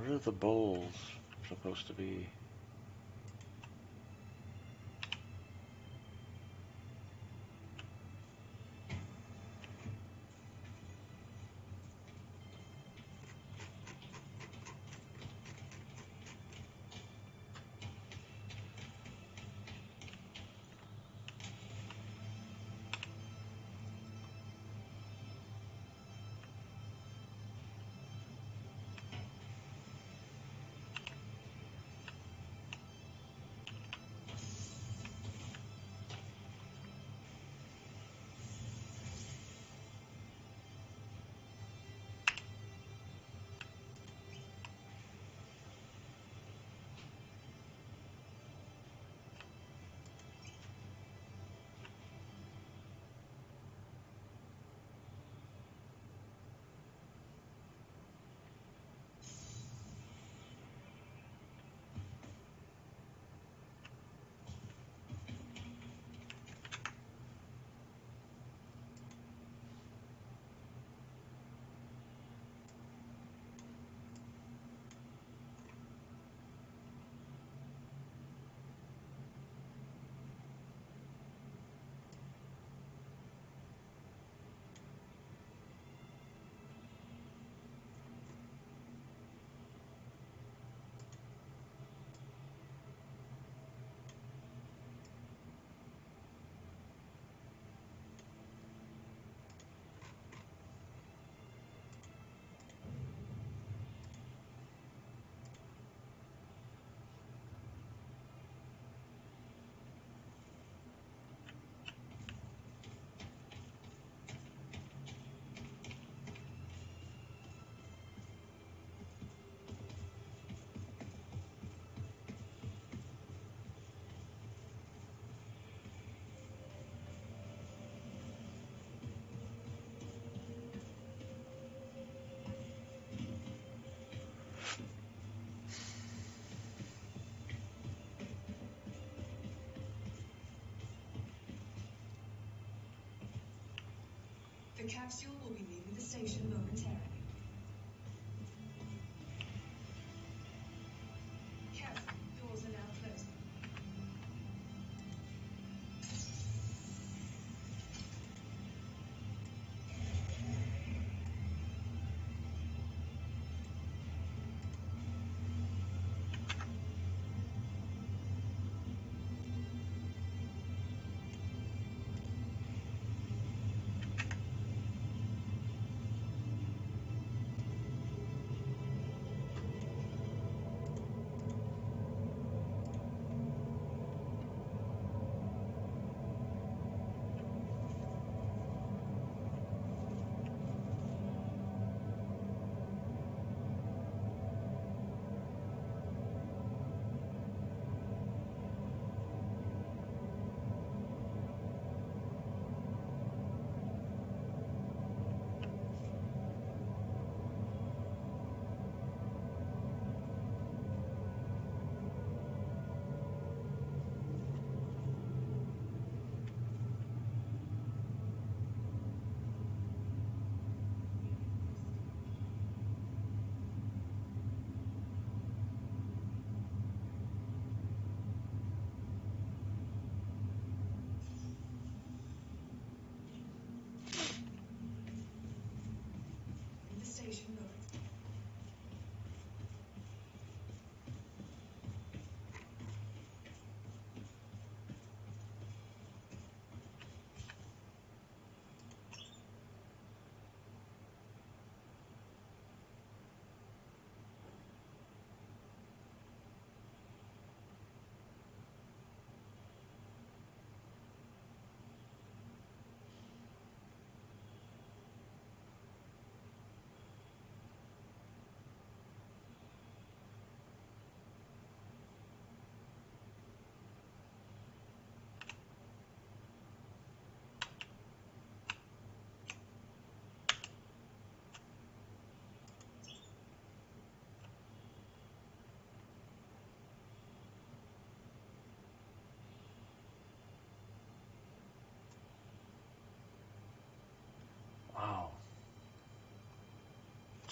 Where are the bowls supposed to be? The capsule will be leaving the station momentarily. Careful, doors are now closing.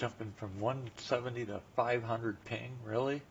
jumping from 170 to 500 ping, really?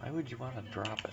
Why would you want to drop it?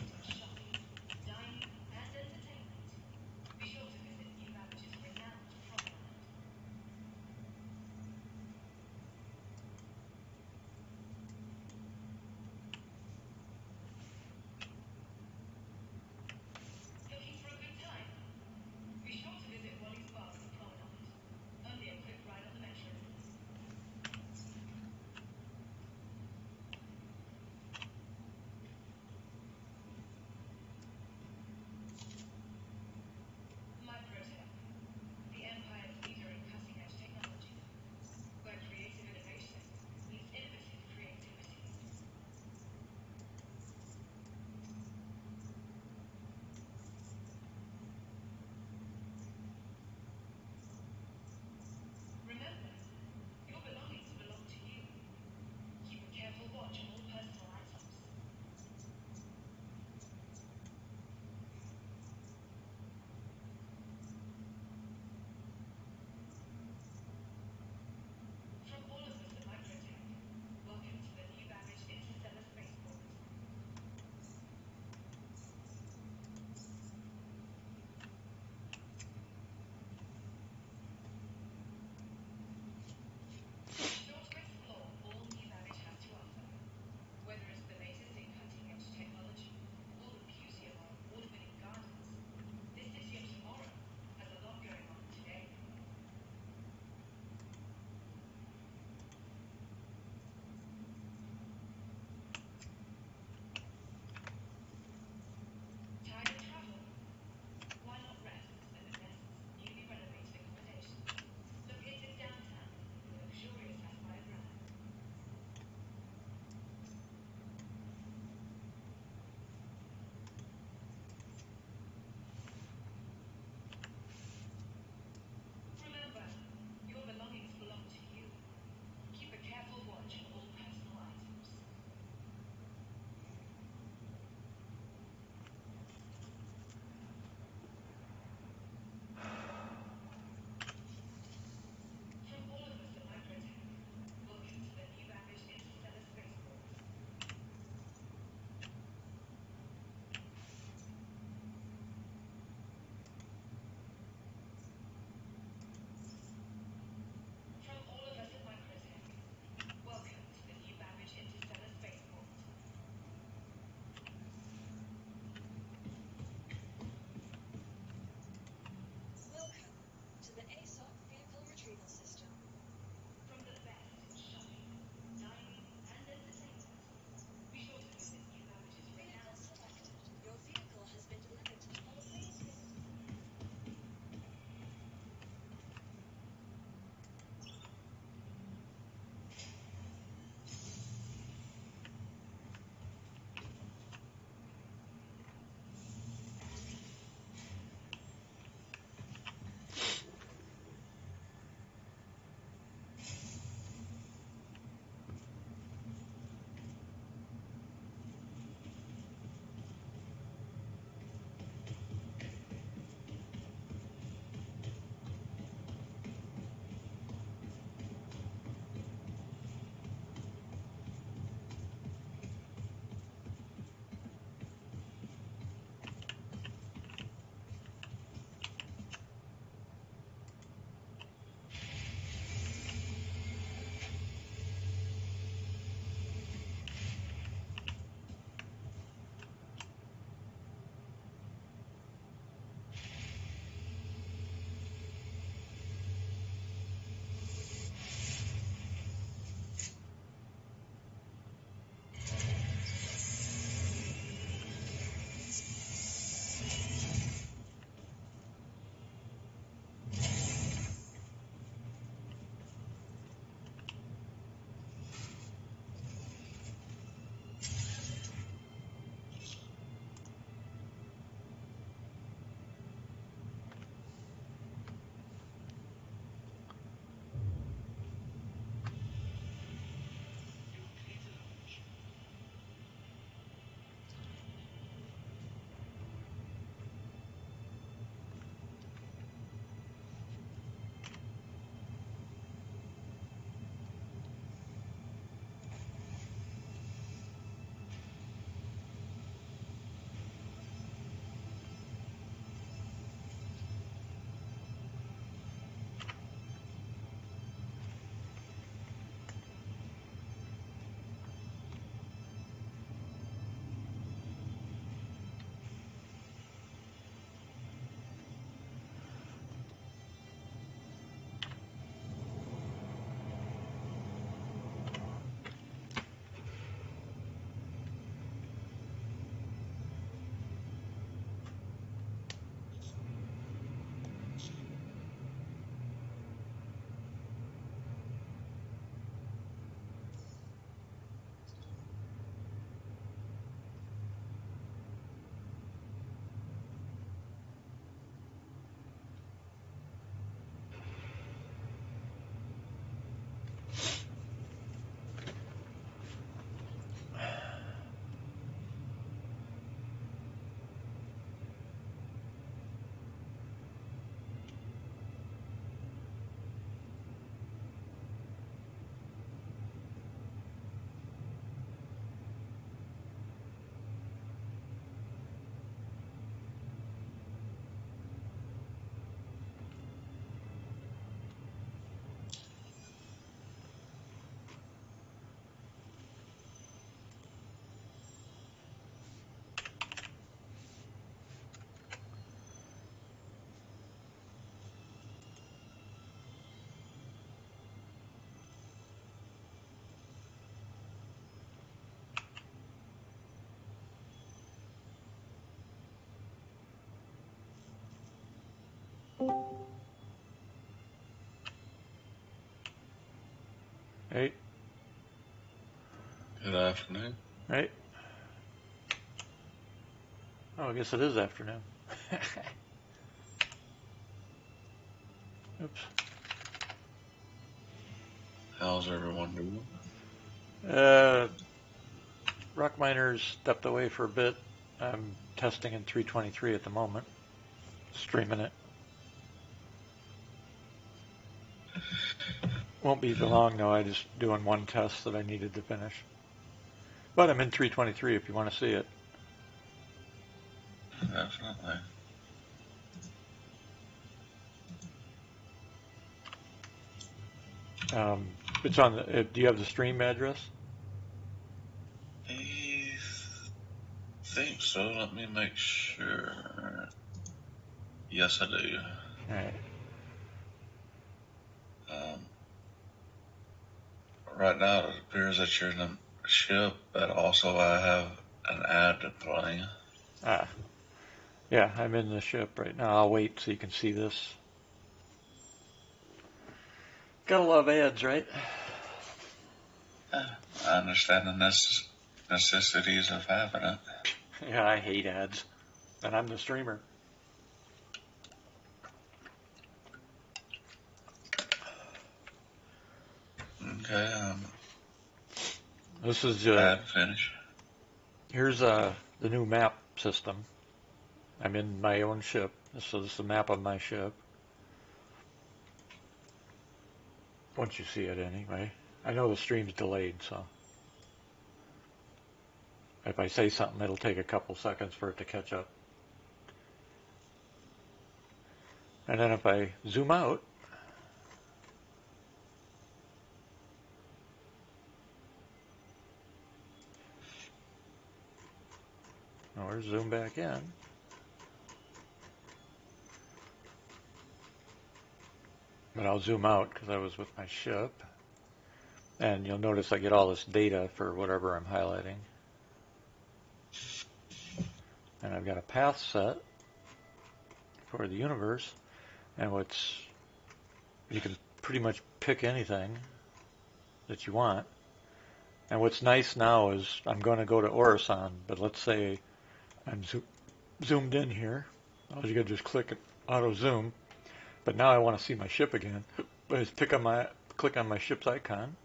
Right? Good afternoon. Right? Oh, I guess it is afternoon. Oops. How's everyone doing? Rock Miners stepped away for a bit. I'm testing in 323 at the moment. Streaming it. Won't be long though. I just doing one test that I needed to finish. But I'm in 323 if you want to see it. Definitely. It's on the, do you have the stream address? I think so. Let me make sure. Yes, I do. Alright. Right now, it appears that you're in the ship, but also I have an ad to play. Ah. Yeah, I'm in the ship right now. I'll wait so you can see this. Gotta love ads, right? I understand the necessities of having it. Yeah, I hate ads. And I'm the streamer. Okay, This is ad finish. here's the new map system. I'm in my own ship. This is the map of my ship. Once you see it anyway. I know the stream's delayed, so if I say something, it'll take a couple seconds for it to catch up. And then if I zoom out, or zoom back in, but I'll zoom out because I was with my ship. And you'll notice I get all this data for whatever I'm highlighting. And I've got a path set for the universe. And you can pretty much pick anything that you want. And what's nice now is I'm going to go to Orison, but let's say I'm zoomed in here. All you got to do is click auto zoom. But now I want to see my ship again. I just click on my ship's icon.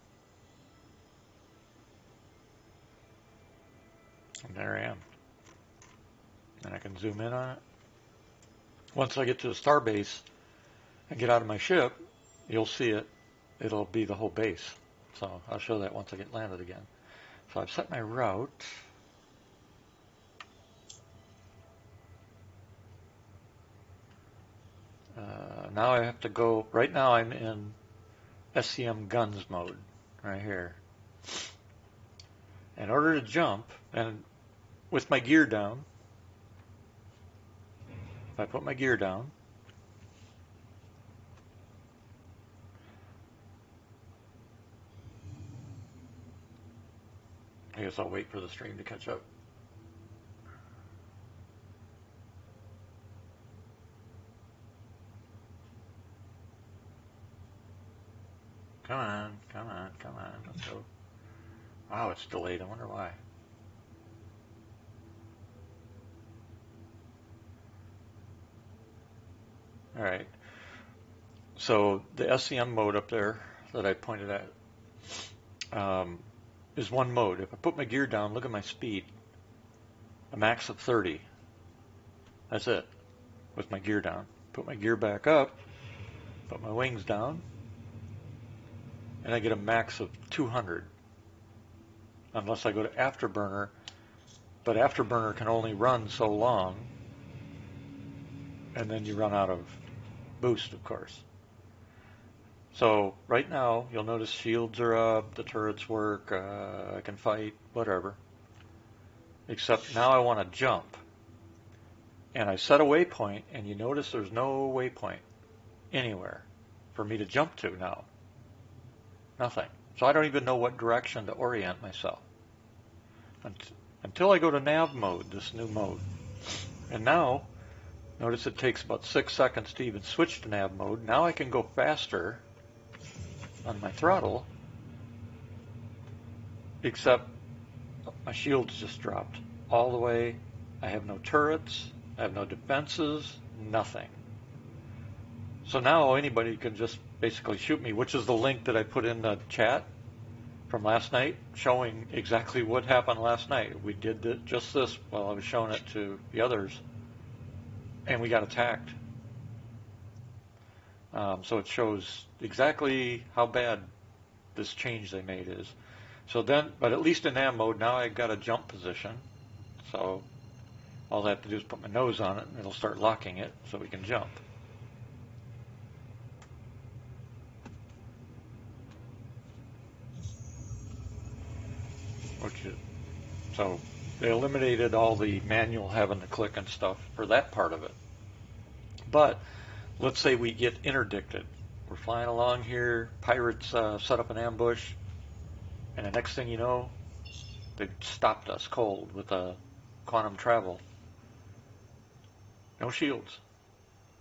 And there I am. And I can zoom in on it. Once I get to the star base and get out of my ship, you'll see it. It'll be the whole base. So I'll show that once I get landed again. So I've set my route. Now I have to go, right now I'm in SCM guns mode, right here. In order to jump, and with my gear down, if I put my gear down, I guess I'll wait for the stream to catch up. Come on, come on, come on, let's go. Wow, it's delayed, I wonder why. All right, so the SCM mode up there that I pointed at is one mode. If I put my gear down, look at my speed, a max of 30. That's it, with my gear down. Put my gear back up, put my wings down, and I get a max of 200. Unless I go to Afterburner, but Afterburner can only run so long, and then you run out of boost, of course. So right now, you'll notice shields are up, the turrets work, I can fight, whatever. Except now I want to jump. And I set a waypoint, and you notice there's no waypoint anywhere for me to jump to now. Nothing. So I don't even know what direction to orient myself. Until I go to nav mode, this new mode. And now, notice it takes about 6 seconds to even switch to nav mode. Now I can go faster on my throttle except my shields just dropped all the way. I have no turrets. I have no defenses. Nothing. So now anybody can just basically shoot me, which is the link that I put in the chat from last night, showing exactly what happened last night. We did just this while I was showing it to the others, and we got attacked. So it shows exactly how bad this change they made is. So then, but at least in nav mode, now I've got a jump position. So all I have to do is put my nose on it, and it'll start locking it so we can jump. So they eliminated all the manual having to click and stuff for that part of it. But let's say we get interdicted. We're flying along here, pirates set up an ambush, and the next thing you know, they've stopped us cold with a quantum travel. No shields,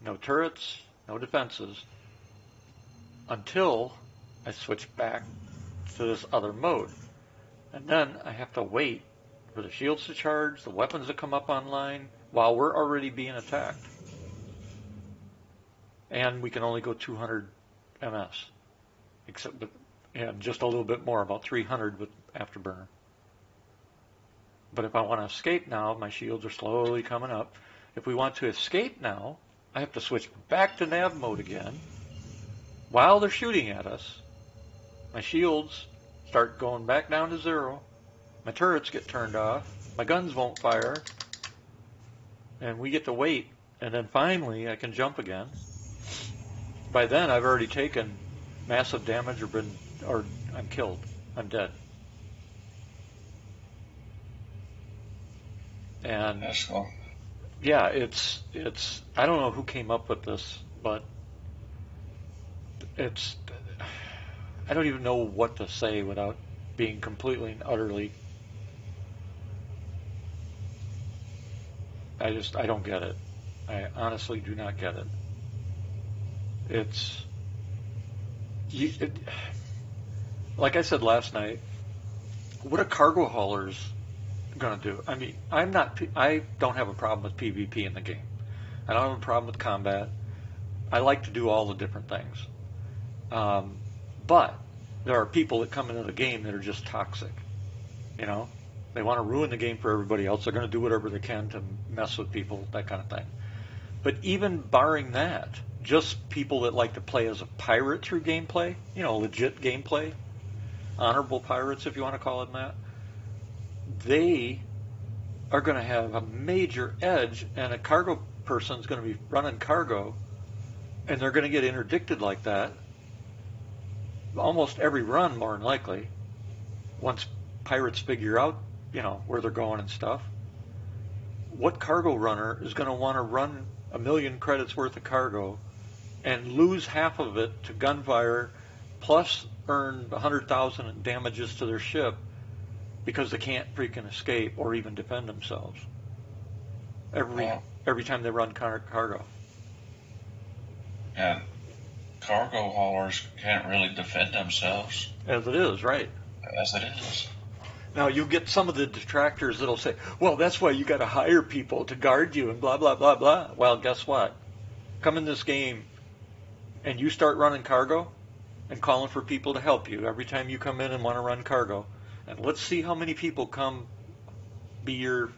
no turrets, no defenses, until I switch back to this other mode. And then I have to wait for the shields to charge, the weapons to come up online, while we're already being attacked. And we can only go 200 MS, except with, and just a little bit more, about 300 with Afterburner. But if I want to escape now, my shields are slowly coming up. If we want to escape now, I have to switch back to nav mode again. While they're shooting at us, my shields start going back down to 0. My turrets get turned off. My guns won't fire. And we get to wait. And then finally, I can jump again. By then, I've already taken massive damage or I'm killed. I'm dead. And That's cool. yeah, it's I don't know who came up with this, but I don't even know what to say without being completely and utterly. I don't get it. I honestly do not get it. Like I said last night, what are cargo haulers going to do? I mean, I don't have a problem with PvP in the game. I don't have a problem with combat. I like to do all the different things. But there are people that come into the game that are just toxic. You know, they want to ruin the game for everybody else. They're going to do whatever they can to mess with people, that kind of thing. But even barring that, just people that like to play as a pirate through gameplay, you know, legit gameplay, honorable pirates, if you want to call it that, they are going to have a major edge, and a cargo person's going to be running cargo, and they're going to get interdicted like that almost every run, more than likely, once pirates figure out, you know, where they're going and stuff. What cargo runner is going to want to run 1 million credits worth of cargo and lose half of it to gunfire, plus earn 100,000 in damages to their ship because they can't freaking escape or even defend themselves every time they run cargo? And cargo haulers can't really defend themselves. As it is, right? As it is. Now, you get some of the detractors that'll say, well, that's why you got to hire people to guard you and blah, blah, blah, blah. Well, guess what? Come in this game and you start running cargo and calling for people to help you every time you come in and want to run cargo. And let's see how many people come be your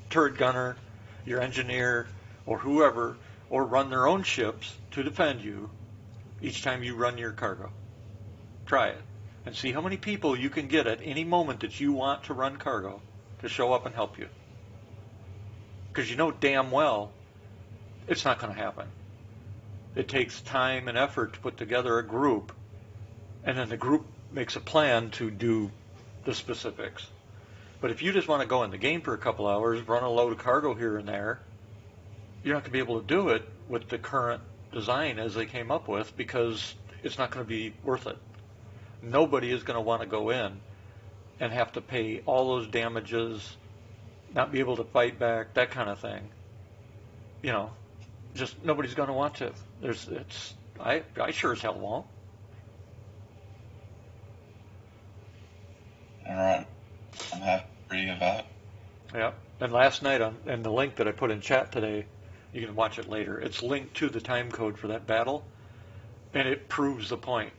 turret gunner, your engineer, or whoever, or run their own ships to defend you each time you run your cargo. Try it. And see how many people you can get at any moment that you want to run cargo to show up and help you. Because you know damn well it's not going to happen. It takes time and effort to put together a group, and then the group makes a plan to do the specifics. But if you just want to go in the game for a couple hours, run a load of cargo here and there, you're not going to be able to do it with the current design as they came up with, because it's not going to be worth it. Nobody is going to want to go in and have to pay all those damages, not be able to fight back, that kind of thing. You know, just nobody's going to want to. I sure as hell won't. Reevaluate. Yeah. And last night and the link that I put in chat today, you can watch it later. It's linked to the time code for that battle, and it proves the point.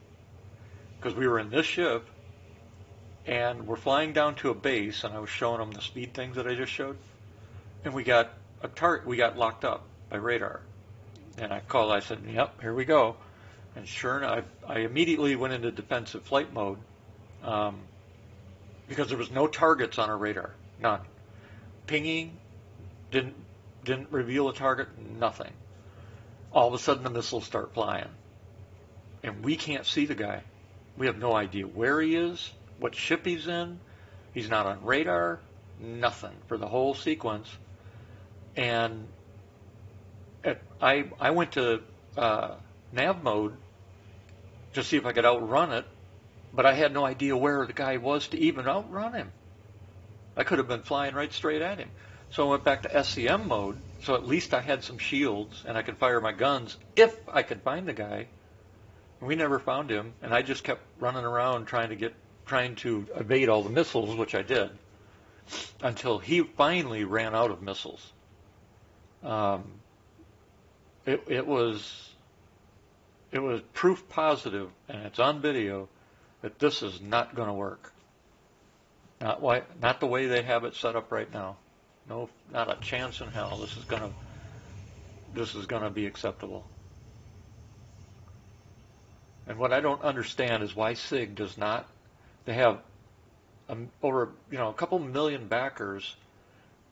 Because we were in this ship, and we're flying down to a base, and I was showing them the speed things that I just showed, and we got locked up by radar. And I said, "Yep, here we go." And sure enough, I immediately went into defensive flight mode um, because there was no targets on our radar, none. Pinging didn't reveal a target, nothing. All of a sudden, the missiles start flying, and we can't see the guy. We have no idea where he is, what ship he's in. He's not on radar, nothing for the whole sequence. And I went to nav mode to see if I could outrun it, but I had no idea where the guy was to even outrun him. I could have been flying right straight at him. So I went back to SCM mode, so at least I had some shields and I could fire my guns if I could find the guy. And we never found him, and I just kept running around trying to evade all the missiles, which I did, until he finally ran out of missiles. It was proof positive, and it's on video, that this is not going to work. Not the way they have it set up right now. No, not a chance in hell. This is gonna be acceptable. And what I don't understand is why SIG does not. They have over a couple million backers,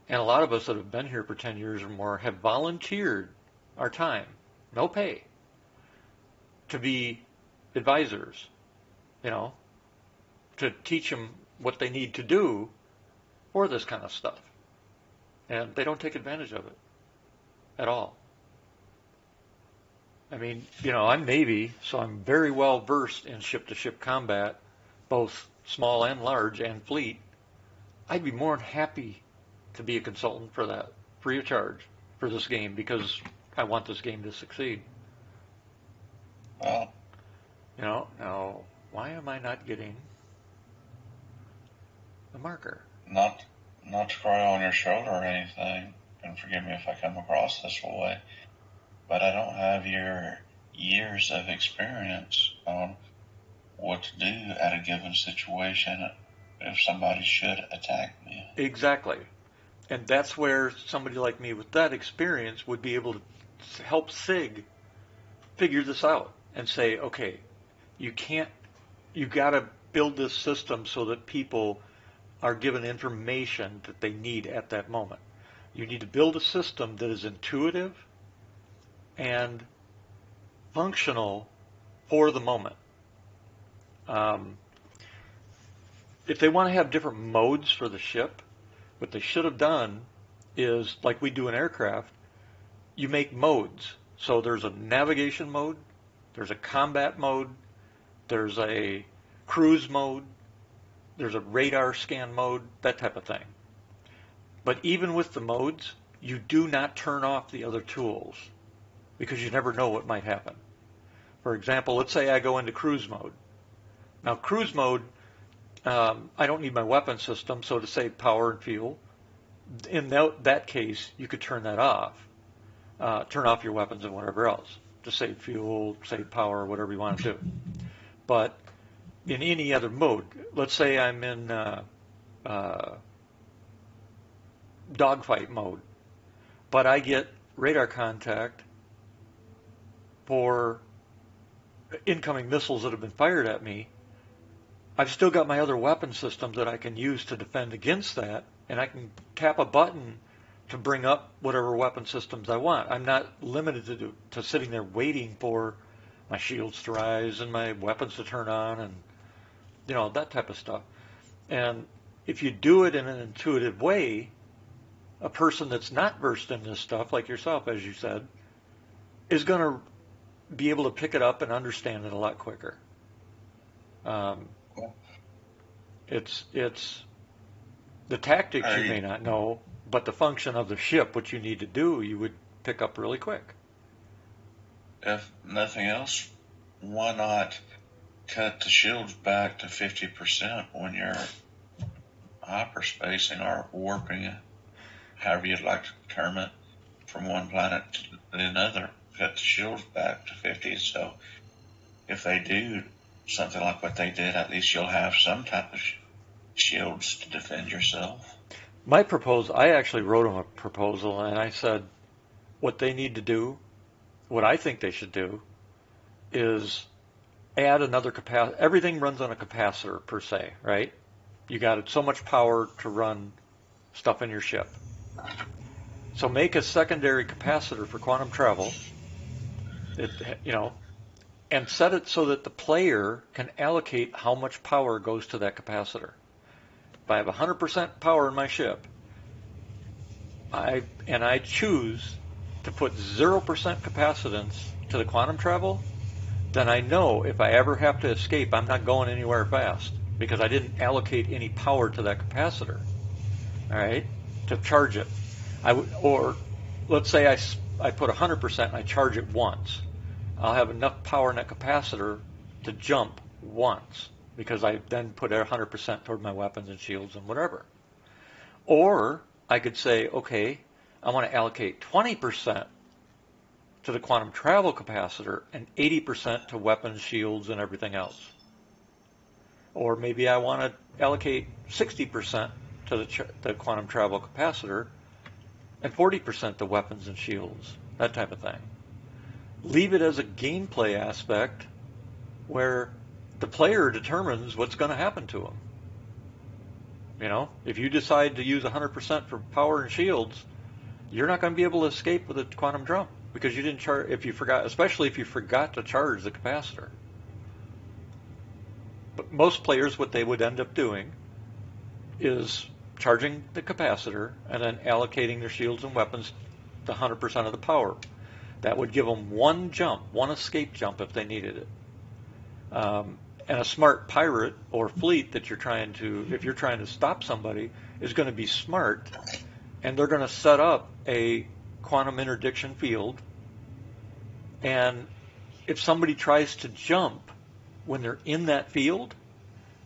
and a lot of us that have been here for 10 years or more have volunteered our time, no pay, to be advisors, to teach them what they need to do for this kind of stuff. And they don't take advantage of it at all. I mean, I'm Navy, so I'm very well versed in ship-to-ship combat, both small and large and fleet. I'd be more than happy to be a consultant for that, free of charge, for this game, because I want this game to succeed. Well, now, why am I not getting the marker? not to cry on your shoulder or anything, and forgive me if I come across this way, but I don't have your years of experience on what to do at a given situation if somebody should attack me. Exactly. And that's where somebody like me with that experience would be able to help SIG figure this out and say, okay, you got to build this system so that people are given information that they need at that moment. You need to build a system that is intuitive and functional for the moment. If they want to have different modes for the ship, what they should have done is, like we do in aircraft, you make modes. So there's a navigation mode, there's a combat mode, there's a cruise mode, there's a radar scan mode, that type of thing. But even with the modes, you do not turn off the other tools because you never know what might happen. For example, let's say I go into cruise mode. Now, cruise mode, I don't need my weapon system, so to save power and fuel, in that case, you could turn that off. Turn off your weapons and whatever else to save fuel, save power, whatever you want to do. But in any other mode, let's say I'm in dogfight mode, but I get radar contact for incoming missiles that have been fired at me. I've still got my other weapon systems that I can use to defend against that, and I can tap a button to bring up whatever weapon systems I want. I'm not limited to sitting there waiting for my shields to rise and my weapons to turn on and that type of stuff. And if you do it in an intuitive way, a person that's not versed in this stuff, like yourself, as you said, is going to be able to pick it up and understand it a lot quicker. It's the tactics you may not know, but the function of the ship, what you need to do, you would pick up really quick. If nothing else, why not cut the shields back to 50% when you're hyperspacing or warping, however you'd like to term it, from one planet to another, cut the shields back to 50. So if they do something like what they did, at least you'll have some type of shields to defend yourself. My proposal, I actually wrote them a proposal, and I said what they need to do, what I think they should do, is add another capacitor. Everything runs on a capacitor per se, right? You got so much power to run stuff in your ship. So make a secondary capacitor for quantum travel, and set it so that the player can allocate how much power goes to that capacitor. If I have 100% power in my ship, I choose to put 0% capacitance to the quantum travel, then I know if I ever have to escape, I'm not going anywhere fast because I didn't allocate any power to that capacitor, all right, to charge it. Or let's say I put 100% and I charge it once. I'll have enough power in that capacitor to jump once because I then put 100% toward my weapons and shields and whatever. Or I could say, okay, I want to allocate 20% to the quantum travel capacitor and 80% to weapons, shields, and everything else. Or maybe I want to allocate 60% to the quantum travel capacitor and 40% to weapons and shields, that type of thing. Leave it as a gameplay aspect where the player determines what's going to happen to them. You know, if you decide to use 100% for power and shields, you're not going to be able to escape with a quantum jump because you didn't charge, if you forgot, especially if you forgot to charge the capacitor. But most players, what they would end up doing is charging the capacitor and then allocating their shields and weapons to 100% of the power. That would give them one jump, one escape jump if they needed it. And a smart pirate or fleet that you're trying to, if you're trying to stop somebody, is going to be smart, and they're going to set up a quantum interdiction field. And if somebody tries to jump when they're in that field,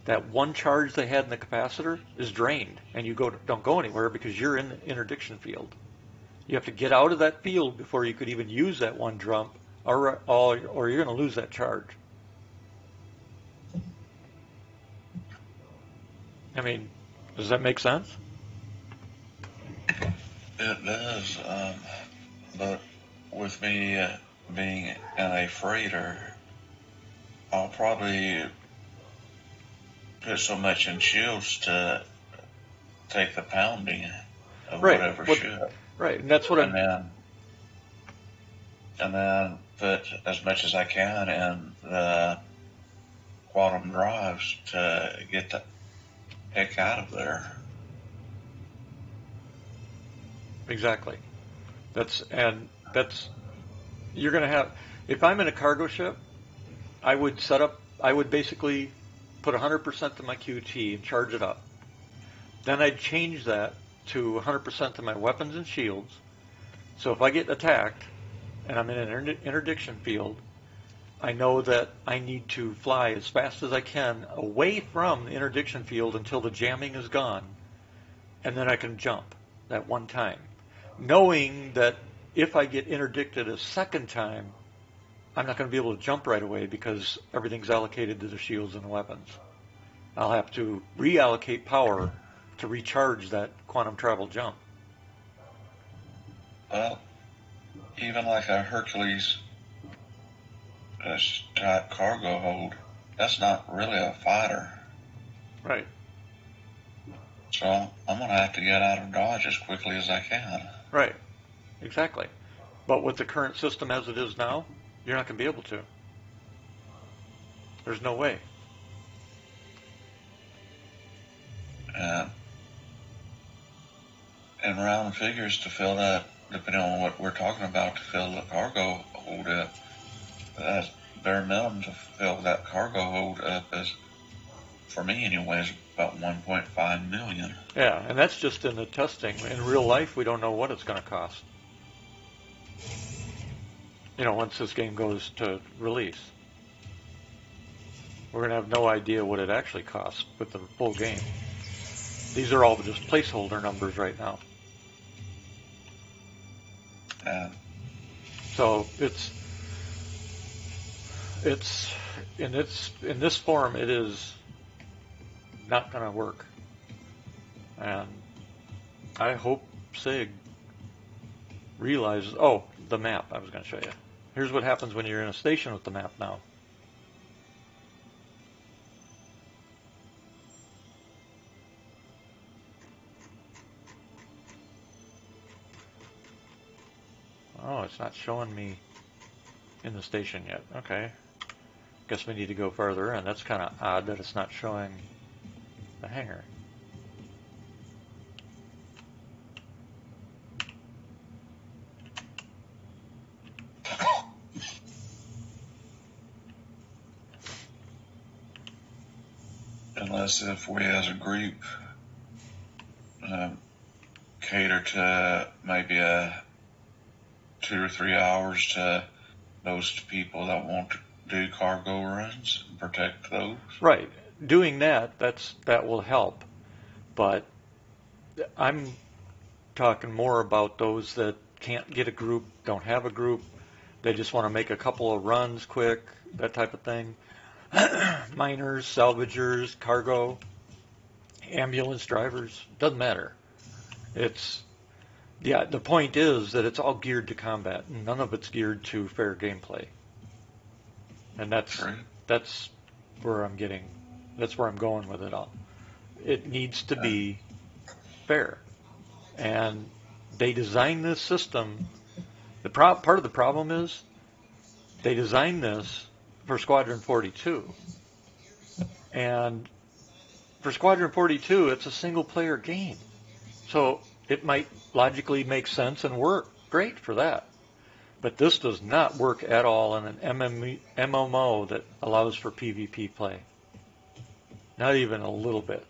that one charge they had in the capacitor is drained, and you don't go anywhere because you're in the interdiction field. You have to get out of that field before you could even use that one jump, or you're going to lose that charge. I mean, does that make sense? It does, but with me being in a freighter, I'll probably put so much in shields to take the pounding of whatever ship. Right, and that's what and then put as much as I can in the quantum drives to get the heck out of there. Exactly. You're going to have, if I'm in a cargo ship, I would basically put 100% to my QT and charge it up. Then I'd change that to 100% to my weapons and shields. So if I get attacked and I'm in an interdiction field, I know that I need to fly as fast as I can away from the interdiction field until the jamming is gone, and then I can jump that one time, knowing that if I get interdicted a second time, I'm not going to be able to jump right away because everything's allocated to the shields and the weapons. I'll have to reallocate power to recharge that quantum travel jump. Well, even like a Hercules type cargo hold, that's not really a fighter. Right. So I'm going to have to get out of Dodge as quickly as I can. Right. Exactly. But with the current system as it is now, you're not going to be able to. There's no way. And round figures to fill that, depending on what we're talking about, to fill the cargo hold up, that's bare minimum to fill that cargo hold up is, for me anyway, is about 1.5 million. Yeah, and that's just in the testing. In real life, we don't know what it's going to cost. You know, once this game goes to release, we're going to have no idea what it actually costs with the full game. These are all just placeholder numbers right now. So it's in this form it is not going to work. And I hope SIG realizes. Oh, the map I was going to show you. Here's what happens when you're in a station with the map now. Oh, it's not showing me in the station yet. Okay. Guess we need to go further, and that's kind of odd that it's not showing the hangar. Unless if we as a group cater to maybe 2 or 3 hours to those people that want to do cargo runs and protect those. Right. Doing that will help. But I'm talking more about those that can't get a group, don't have a group. They just want to make a couple of runs quick, that type of thing. Miners, salvagers, cargo, ambulance drivers, doesn't matter. The point is that it's all geared to combat, and none of it's geared to fair gameplay. And that's where I'm going with it all. It needs to be fair. And they designed this system. Part of the problem is they designed this for Squadron 42. And for Squadron 42, it's a single-player game. So it might logically make sense and work great for that. But this does not work at all in an MMO that allows for PvP play. Not even a little bit.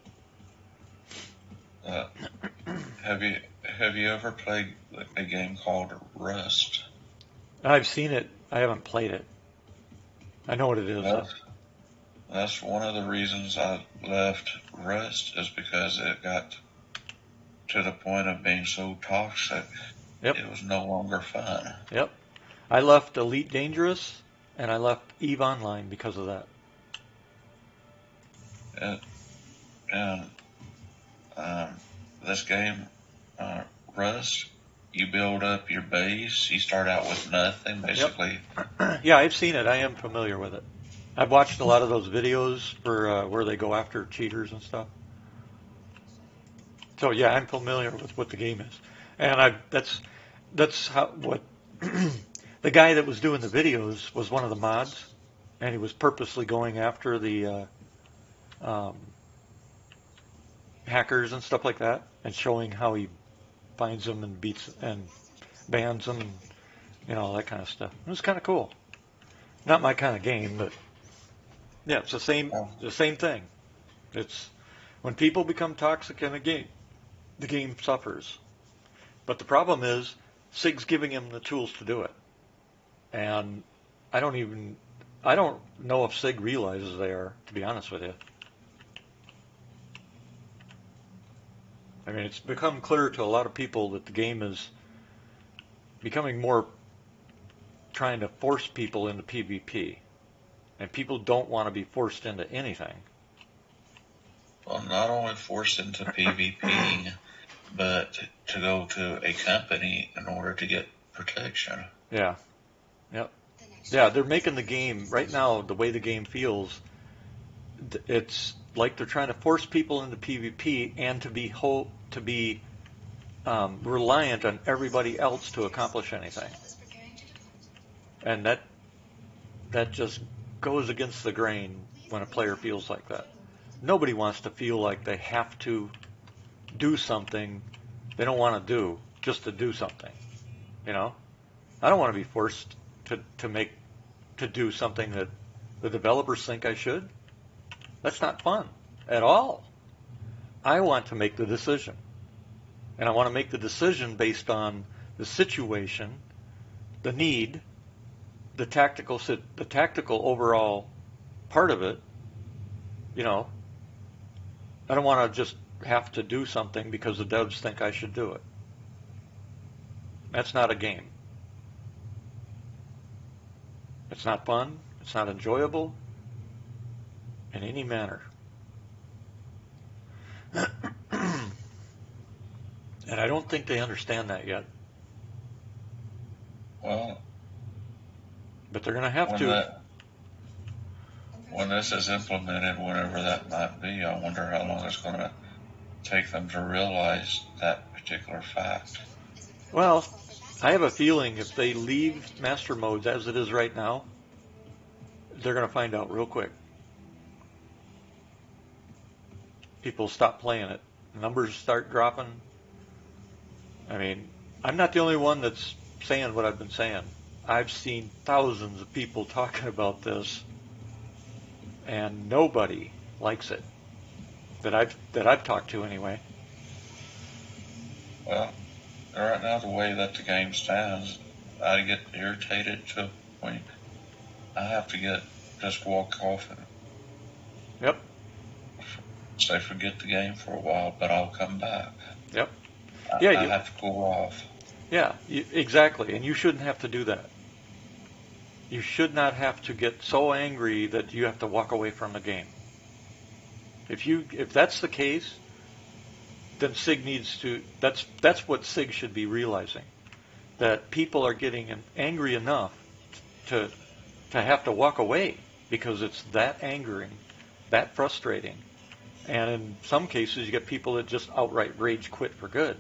Have you ever played a game called Rust? I've seen it. I haven't played it. I know what it is. That's one of the reasons I left Rust, is because it got to the point of being so toxic. Yep. It was no longer fun. Yep. I left Elite Dangerous and I left EVE Online because of that. And this game, Rust, you build up your base. You start out with nothing, basically. Yep. Yeah, I've seen it. I am familiar with it. I've watched a lot of those videos for where they go after cheaters and stuff. So yeah, I'm familiar with what the game is, and that's how what the guy that was doing the videos was one of the mods, and he was purposely going after the hackers and stuff like that, and showing how he finds them and beats and bans them, and all that kind of stuff. It was kind of cool. Not my kind of game, but yeah, it's the same thing. It's when people become toxic in a game, the game suffers. But the problem is SIG's giving him the tools to do it, and I don't know if SIG realizes they are, to be honest with you. I mean, it's become clear to a lot of people that the game is becoming more trying to force people into PvP. And people don't want to be forced into anything. Well, not only forced into PvP, but to go to a company in order to get protection. Yeah. Yep. Yeah, they're making the game, right now, the way the game feels, it's like they're trying to force people into PvP and to be reliant on everybody else to accomplish anything. And that just goes against the grain when a player feels like that. Nobody wants to feel like they have to do something they don't want to do just to do something. I don't want to be forced to do something that the developers think I should. That's not fun at all. I want to make the decision. And I want to make the decision based on the situation, the need, the tactical overall part of it. I don't want to just have to do something because the devs think I should do it. That's not a game. It's not fun. It's not enjoyable in any manner. And I don't think they understand that yet. Well, But they're going to have when to. when this is implemented, whenever that might be, I wonder how long it's going to take them to realize that particular fact. Well, I have a feeling if they leave master modes as it is right now, they're going to find out real quick. People stop playing it. Numbers start dropping. I mean, I'm not the only one that's saying what I've been saying. I've seen thousands of people talking about this, and nobody likes it that I've talked to anyway. Well, right now, the way that the game stands, I get irritated to a point. I have to just walk off and Yep. say forget the game for a while, but I'll come back. Yep. I Yeah. have to cool off. Yeah. Exactly. And you shouldn't have to do that. You should not have to get so angry that you have to walk away from the game. If that's the case, then SIG needs to. That's what SIG should be realizing, that people are getting angry enough to have to walk away because it's that angering, that frustrating, and in some cases you get people that just outright rage quit for good.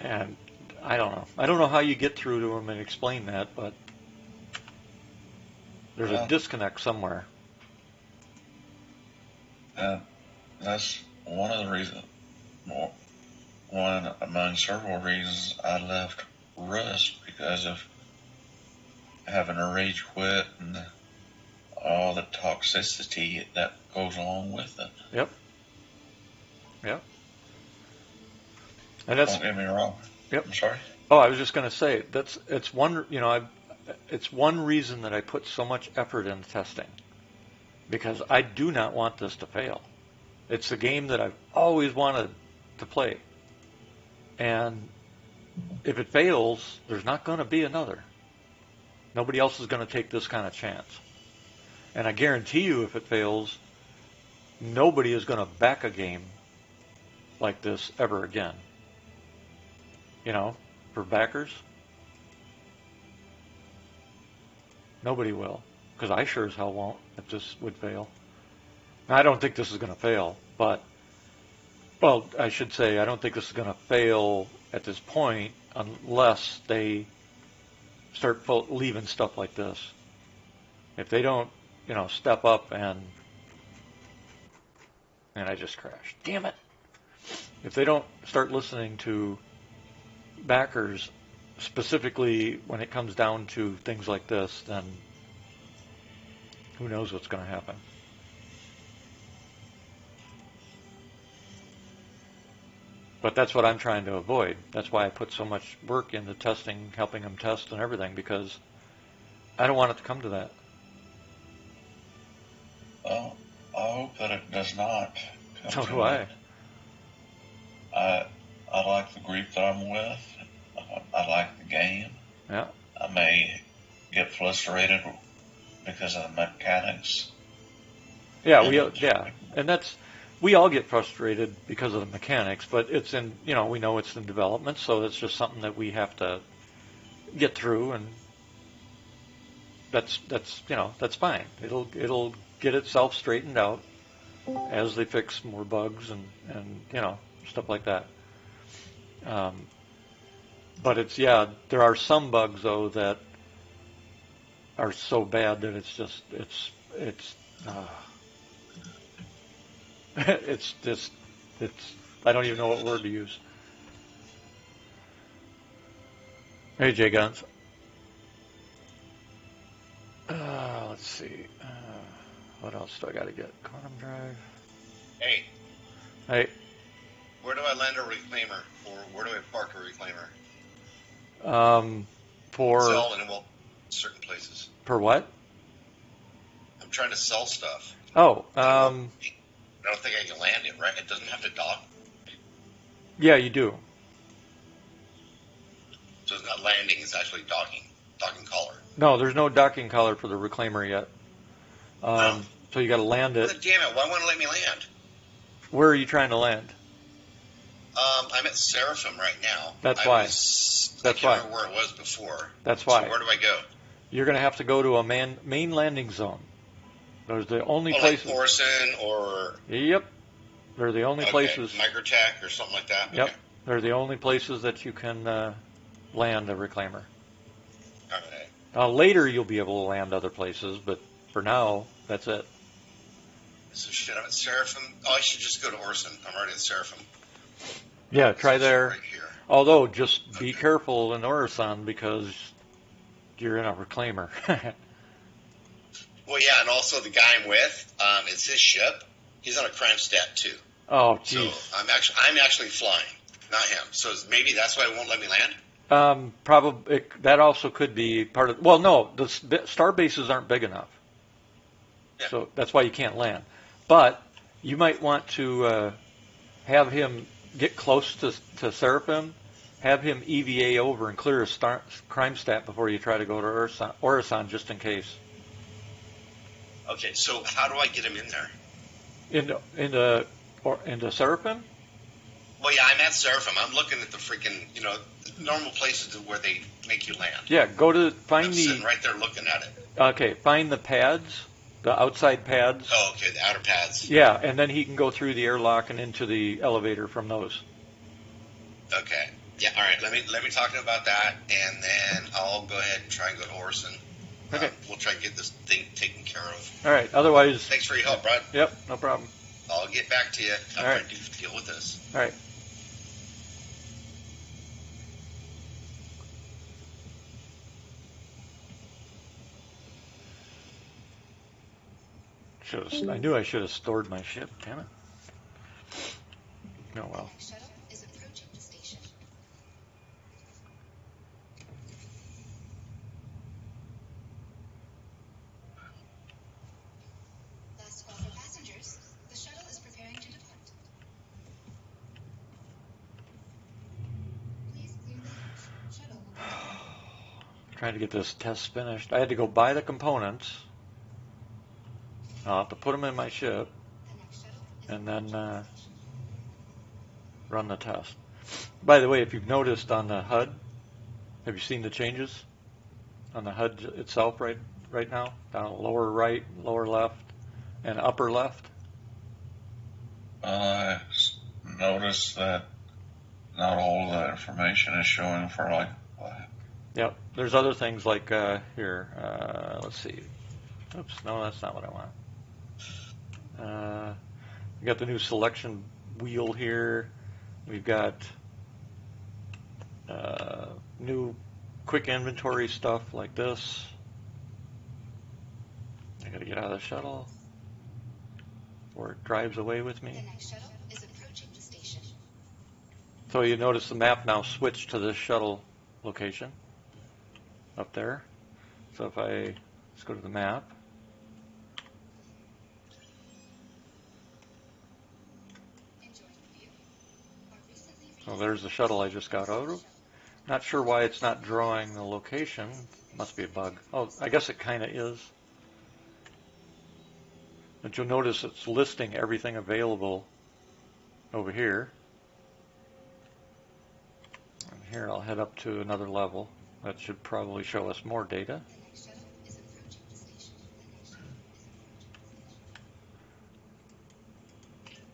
And I don't know. I don't know how you get through to them and explain that, but there's a disconnect somewhere. And that's one of the reasons, one among several reasons I left Rust, because of having a rage quit and all the toxicity that goes along with it. Yep. Yep. And that's, don't get me wrong. Yep. I'm sorry. Oh, I was just going to say it's one. It's one reason that I put so much effort into testing, because I do not want this to fail. It's a game that I've always wanted to play, and if it fails, there's not going to be another. Nobody else is going to take this kind of chance. And I guarantee you, if it fails, nobody is going to back a game like this ever again. You know, for backers, nobody will, because I sure as hell won't if this would fail. Now, I don't think this is going to fail, but, well, I should say I don't think this is going to fail at this point unless they start leaving stuff like this. If they don't, step up and I just crashed. Damn it. If they don't start listening to backers, specifically when it comes down to things like this, then who knows what's going to happen. But that's what I'm trying to avoid. That's why I put so much work into testing, helping them test and everything, because I don't want it to come to that. Well, I hope that it does not. So do I. I like the group that I'm with. I like the game. Yeah. I may get frustrated because of the mechanics. Yeah, we all get frustrated because of the mechanics, but it's in, we know it's in development, so it's just something that we have to get through, and that's fine. It'll get itself straightened out as they fix more bugs and stuff like that. But there are some bugs though that are so bad that it's I don't even know what word to use. Hey, Jay Guns. Let's see. What else do I got to get? Quantum Drive. Hey. Hey. Where do I land a reclaimer, or where do I park a reclaimer? For sell in certain places. For what? I'm trying to sell stuff. Oh, I don't think I can land it, right? It doesn't have to dock. Yeah, you do. So it's not landing, it's actually docking. Docking collar. No, there's no docking collar for the reclaimer yet. Oh. So you got to land it. Well, damn it, why won't it let me land? Where are you trying to land? I'm at Seraphim right now. That's why. I can't remember where it was before. That's why. So where do I go? You're going to have to go to a main landing zone. Those are the only Like places. Orson or... Yep. They're the only places. Microtech or something like that? Yep. Okay. They're the only places that you can land a reclaimer. Okay. Later you'll be able to land other places, but for now, that's it. So shit, I'm at Seraphim. Oh, I should just go to Orson. I'm already at Seraphim. Yeah, try there. Right here. Although, just be careful in Orison because you're in a reclaimer. Well, yeah, and also the guy I'm with, it's his ship. He's on a crime stat too. Oh, So jeez. I'm actually flying, not him. So maybe that's why it won't let me land. Probably that also could be part of. Well, no, the star bases aren't big enough, Yeah. so that's why you can't land. But you might want to have him get close to Seraphim, have him EVA over and clear a crime stat before you try to go to Orison just in case. Okay, so how do I get him in there? Into Seraphim? Well, yeah, I'm at Seraphim. I'm looking at the freaking, normal places where they make you land. Yeah, go to find I'm the. sitting right there looking at it. Okay, find the pads, the outside pads. Oh, okay, the outer pads. Yeah, and then he can go through the airlock and into the elevator from those. Okay. Yeah, all right. Let me talk to him about that, and then I'll go ahead and try and go to Orson. Okay. We'll try and get this thing taken care of. All right. Otherwise. Thanks for your help, Brad. Yep. No problem. I'll get back to you after All right. I do deal with this. All right. I knew I should have stored my ship. Damn it. Oh well. The shuttle is approaching the station. Last call for passengers. The shuttle is preparing to depart. Please clear the hatch. Shuttle will be Trying to get this test finished. I had to go buy the components. I'll have to put them in my ship the next shuttle is and then approaching the station. run the test. By the way, if you've noticed on the HUD, have you seen the changes on the HUD itself right now? Down lower right, lower left, and upper left. I noticed that not all of that information is showing for like. Yep. There's other things like here. Let's see. Oops. No, that's not what I want. We got the new selection wheel here. We've got new quick inventory stuff like this. I gotta get out of the shuttle or it drives away with The me. next shuttle is approaching the station. So you notice the map now switched to this shuttle location up there. So if let's go to the map. Enjoying the view. Our recently So there's the shuttle I just got out of. Not sure why it's not drawing the location. Must be a bug. Oh, I guess it kind of is. But you'll notice it's listing everything available over here. And here I'll head up to another level. That should probably show us more data. The next shuttle is approaching the station. The next shuttle is approaching the station.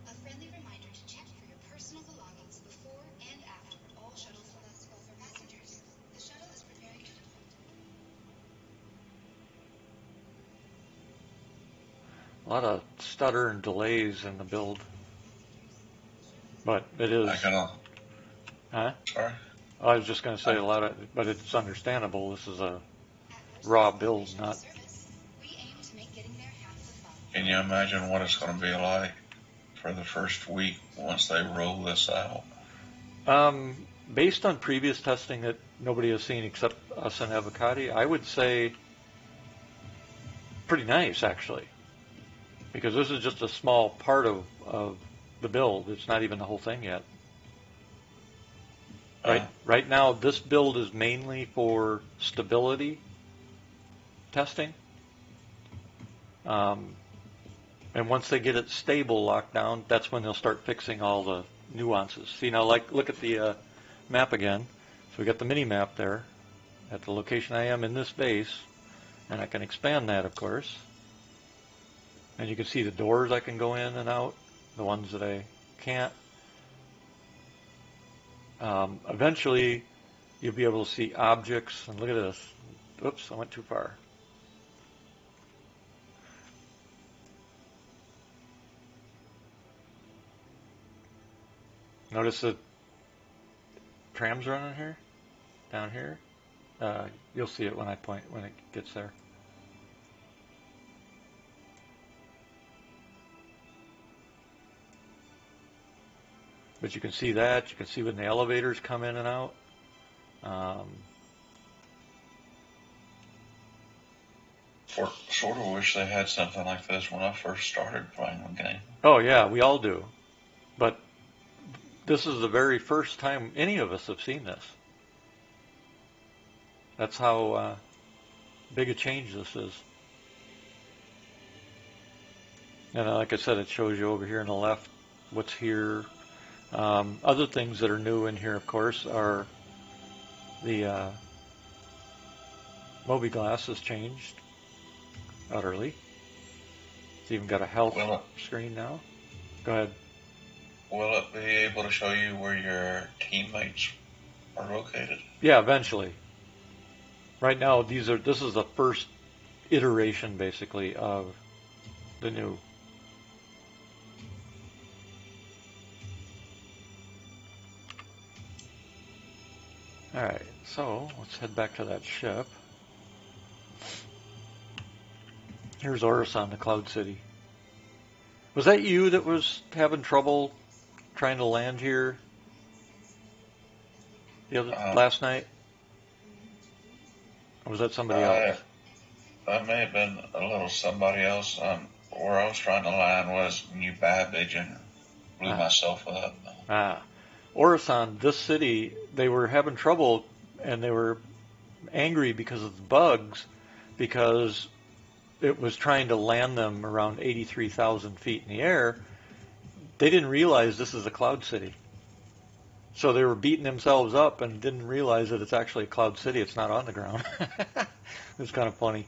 A friendly reminder to check for your personal belongings before and after all shuttles. Last call for passengers. The shuttle is preparing to depart. A lot of stutter and delays in the build. But it is. I gotta. Huh? Sorry. I was just going to say a lot of, but it's understandable. This is a raw build, not. We aim to make getting there half the fun. Can you imagine what it's going to be like for the first week once they roll this out? Based on previous testing that nobody has seen except us and Avocati, I would say pretty nice actually, because this is just a small part of the build. It's not even the whole thing yet. Right now, this build is mainly for stability testing. And once they get it stable, locked down, that's when they'll start fixing all the nuances. See now, like look at the map again. So we got the mini map there at the location I am in this base, and I can expand that, of course. And you can see the doors I can go in and out, the ones that I can't. Eventually, you'll be able to see objects, and look at this. Oops, I went too far. Notice the trams running here, down here. You'll see it when it gets there. But you can see that. You can see when the elevators come in and out. Sort of wish they had something like this when I first started playing the game. Oh yeah, we all do. But this is the very first time any of us have seen this. That's how big a change this is. And like I said, it shows you over here on the left what's here. Other things that are new in here, of course, are the MobiGlass has changed utterly. It's even got a health screen now. Go ahead. Will it be able to show you where your teammates are located? Yeah, eventually. Right now, this is the first iteration, basically, of the new. All right, so let's head back to that ship. Here's Orison, the Cloud City. Was that you that was having trouble trying to land here last night? Or was that somebody else? That may have been a little somebody else. Where I was trying to land was New Babbage and blew myself up. Orison, this city, they were having trouble and they were angry because of the bugs, because it was trying to land them around 83,000 feet in the air. They didn't realize this is a cloud city. So they were beating themselves up and didn't realize that it's actually a cloud city. It's not on the ground. It's kind of funny.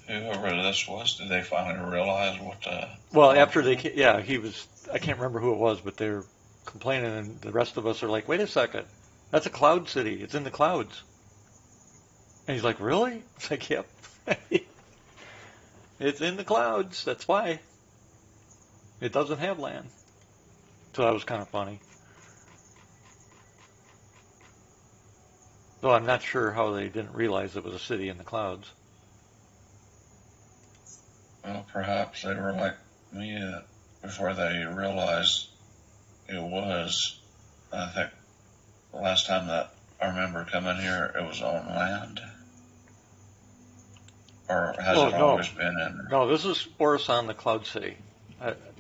Whoever this was, did they finally realize what the... Well, after he was, I can't remember who it was, but they were complaining, and the rest of us are like, wait a second, that's a cloud city. It's in the clouds. And he's like, really? It's like, yep. It's in the clouds. That's why. It doesn't have land. So that was kind of funny. Though I'm not sure how they didn't realize it was a city in the clouds. Well, perhaps they were like me before they realized it was. I think the last time that I remember coming here, it was on land. Or has it always been in? No, this is Orison, the Cloud City.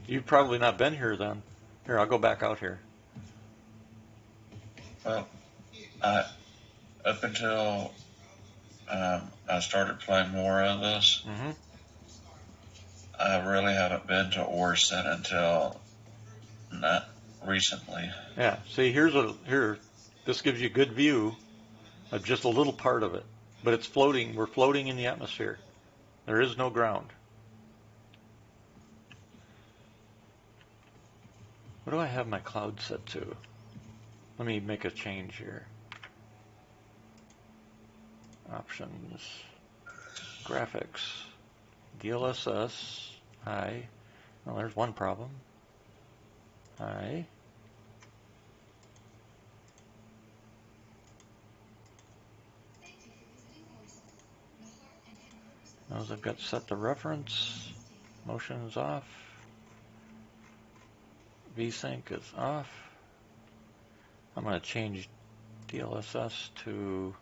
You've probably not been here then. Here, I'll go back out here. Well, up until I started playing more of this, I really haven't been to Orison until not recently. Yeah, see, this gives you a good view of just a little part of it. But it's floating. We're floating in the atmosphere. There is no ground. What do I have my cloud set to? Let me make a change here. Options. Graphics. DLSS. High. Well, there's one problem. High. Those I've got set to reference. Motion is off. VSync is off. I'm going to change DLSS to